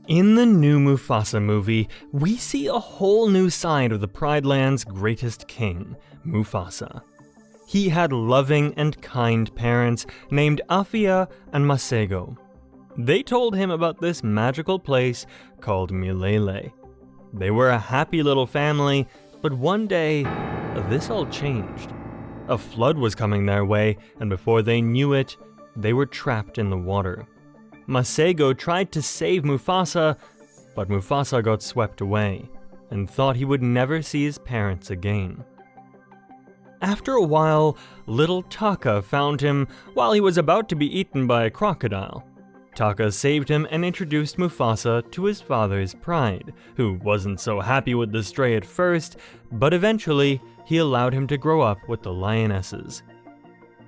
In the new Mufasa movie, we see a whole new side of the Pride Land's greatest king, Mufasa. He had loving and kind parents named Afia and Masego. They told him about this magical place called Milele. They were a happy little family, but one day, this all changed. A flood was coming their way, and before they knew it, they were trapped in the water. Masego tried to save Mufasa, but Mufasa got swept away and thought he would never see his parents again. After a while, little Taka found him while he was about to be eaten by a crocodile. Taka saved him and introduced Mufasa to his father's pride, who wasn't so happy with the stray at first, but eventually he allowed him to grow up with the lionesses.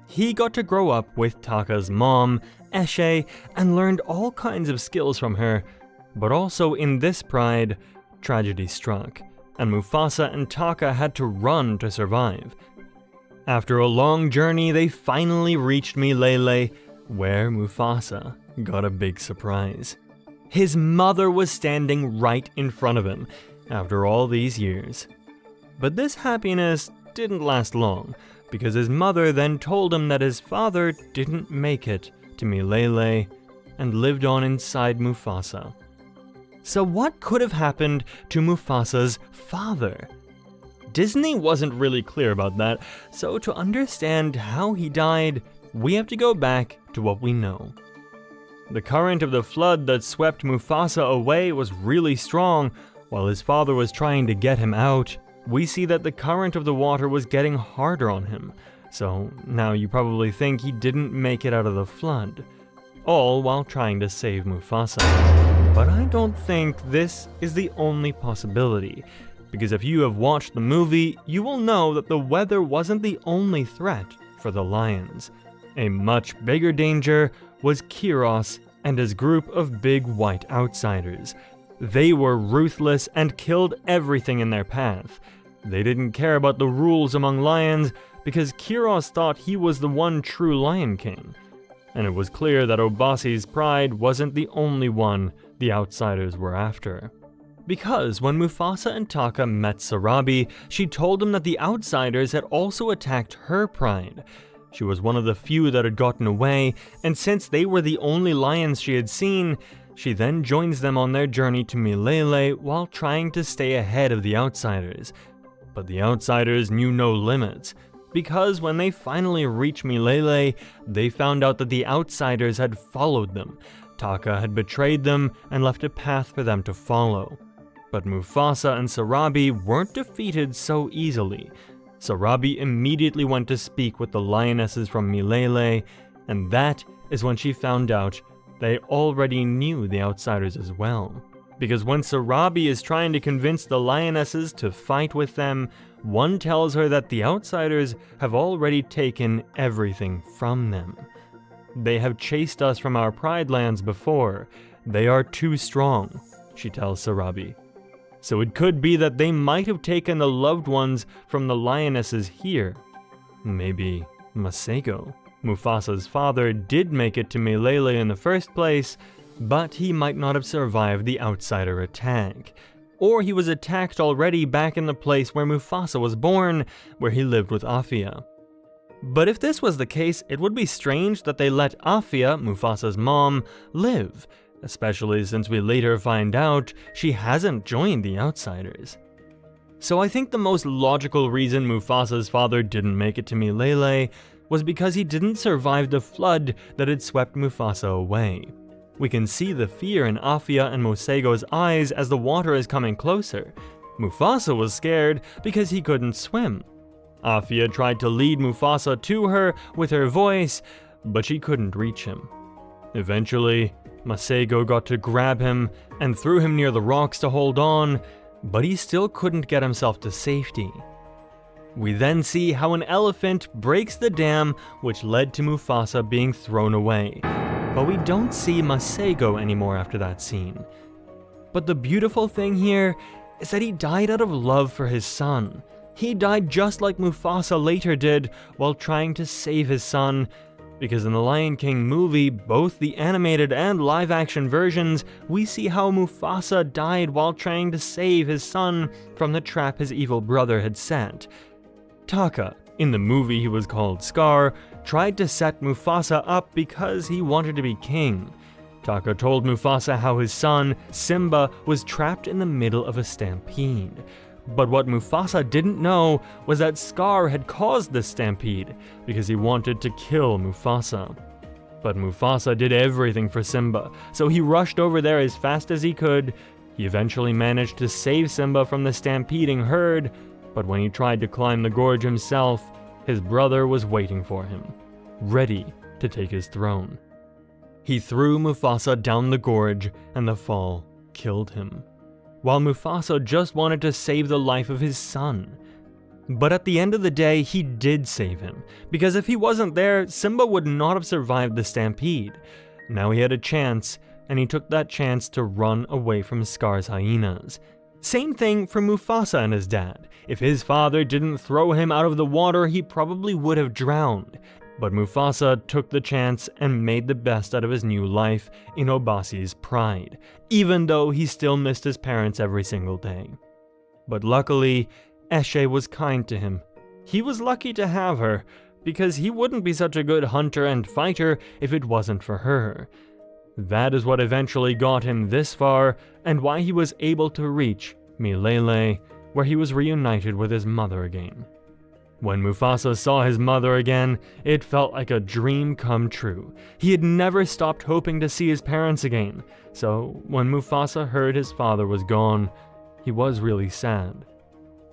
He got to grow up with Taka's mom, Eshe, and learned all kinds of skills from her, but also in this pride, tragedy struck, and Mufasa and Taka had to run to survive. After a long journey, they finally reached Milele, where Mufasa got a big surprise. His mother was standing right in front of him after all these years. But this happiness didn't last long, because his mother then told him that his father didn't make it to Milele and lived on inside Mufasa. So what could have happened to Mufasa's father? Disney wasn't really clear about that, so to understand how he died, we have to go back to what we know. The current of the flood that swept Mufasa away was really strong. While his father was trying to get him out, we see that the current of the water was getting harder on him. So now you probably think he didn't make it out of the flood, all while trying to save Mufasa. But I don't think this is the only possibility, because if you have watched the movie, you will know that the weather wasn't the only threat for the lions. A much bigger danger was Kiros and his group of big white outsiders. They were ruthless and killed everything in their path. They didn't care about the rules among lions because Kiros thought he was the one true Lion King. And it was clear that Obasi's pride wasn't the only one the outsiders were after. Because when Mufasa and Taka met Sarabi, she told him that the outsiders had also attacked her pride. She was one of the few that had gotten away, and since they were the only lions she had seen, she then joins them on their journey to Milele while trying to stay ahead of the outsiders. But the outsiders knew no limits, because when they finally reached Milele, they found out that the outsiders had followed them. Taka had betrayed them and left a path for them to follow. But Mufasa and Sarabi weren't defeated so easily. Sarabi immediately went to speak with the lionesses from Milele, and that is when she found out they already knew the outsiders as well. Because when Sarabi is trying to convince the lionesses to fight with them, one tells her that the outsiders have already taken everything from them. They have chased us from our Pride Lands before. They are too strong, she tells Sarabi. So it could be that they might have taken the loved ones from the lionesses here. Maybe Masego. Mufasa's father did make it to Milele in the first place, but he might not have survived the outsider attack. Or he was attacked already back in the place where Mufasa was born, where he lived with Afia. But if this was the case, it would be strange that they let Afia, Mufasa's mom, live, especially since we later find out she hasn't joined the outsiders. So I think the most logical reason Mufasa's father didn't make it to Milele was because he didn't survive the flood that had swept Mufasa away. We can see the fear in Afia and Masego's eyes as the water is coming closer. Mufasa was scared because he couldn't swim. Afia tried to lead Mufasa to her with her voice, but she couldn't reach him. Eventually, Masego got to grab him and threw him near the rocks to hold on, but he still couldn't get himself to safety. We then see how an elephant breaks the dam which led to Mufasa being thrown away, but we don't see Masego anymore after that scene. But the beautiful thing here is that he died out of love for his son. He died just like Mufasa later did while trying to save his son, Because in the Lion King movie, both the animated and live-action versions, we see how Mufasa died while trying to save his son from the trap his evil brother had set. Taka, in the movie he was called Scar, tried to set Mufasa up because he wanted to be king. Taka told Mufasa how his son, Simba, was trapped in the middle of a stampede. But what Mufasa didn't know was that Scar had caused this stampede because he wanted to kill Mufasa. But Mufasa did everything for Simba, so he rushed over there as fast as he could. He eventually managed to save Simba from the stampeding herd, but when he tried to climb the gorge himself, his brother was waiting for him, ready to take his throne. He threw Mufasa down the gorge, and the fall killed him, while Mufasa just wanted to save the life of his son. But at the end of the day, he did save him, because if he wasn't there, Simba would not have survived the stampede. Now he had a chance, and he took that chance to run away from Scar's hyenas. Same thing for Mufasa and his dad. If his father didn't throw him out of the water, he probably would have drowned. But Mufasa took the chance and made the best out of his new life in Obasi's pride, even though he still missed his parents every single day. But luckily, Eshe was kind to him. He was lucky to have her, because he wouldn't be such a good hunter and fighter if it wasn't for her. That is what eventually got him this far, and why he was able to reach Milele, where he was reunited with his mother again. When Mufasa saw his mother again, it felt like a dream come true. He had never stopped hoping to see his parents again, so when Mufasa heard his father was gone, he was really sad.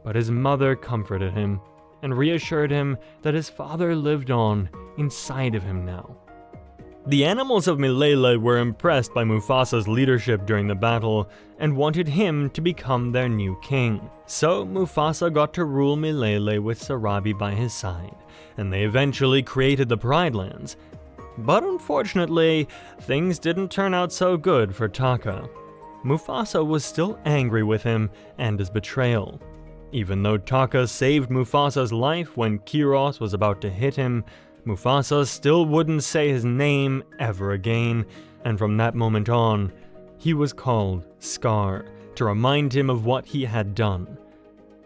But his mother comforted him and reassured him that his father lived on inside of him now. The animals of Milele were impressed by Mufasa's leadership during the battle and wanted him to become their new king. So Mufasa got to rule Milele with Sarabi by his side, and they eventually created the Pride Lands. But unfortunately, things didn't turn out so good for Taka. Mufasa was still angry with him and his betrayal. Even though Taka saved Mufasa's life when Kiros was about to hit him, Mufasa still wouldn't say his name ever again, and from that moment on, he was called Scar to remind him of what he had done.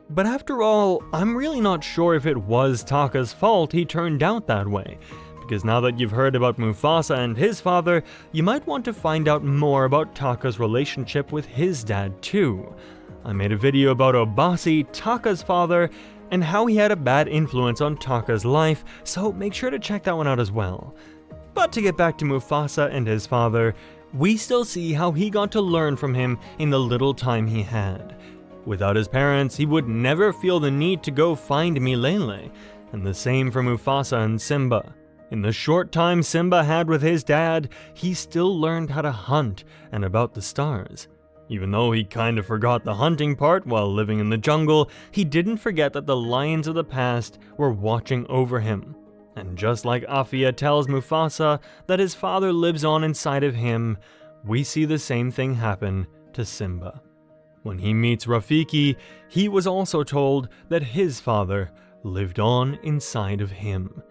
But after all, I'm really not sure if it was Taka's fault he turned out that way, because now that you've heard about Mufasa and his father, you might want to find out more about Taka's relationship with his dad too. I made a video about Obasi, Taka's father, and how he had a bad influence on Taka's life, so make sure to check that one out as well. But to get back to Mufasa and his father, we still see how he got to learn from him in the little time he had. Without his parents, he would never feel the need to go find Milele, and the same for Mufasa and Simba. In the short time Simba had with his dad, he still learned how to hunt and about the stars. Even though he kind of forgot the hunting part while living in the jungle, he didn't forget that the lions of the past were watching over him. And just like Afia tells Mufasa that his father lives on inside of him, we see the same thing happen to Simba. When he meets Rafiki, he was also told that his father lived on inside of him.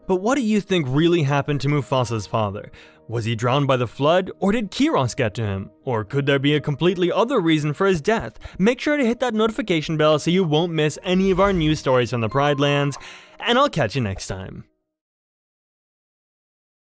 But what do you think really happened to Mufasa's father? Was he drowned by the flood, or did Kiros get to him? Or could there be a completely other reason for his death? Make sure to hit that notification bell so you won't miss any of our news stories from the Pride Lands, and I'll catch you next time.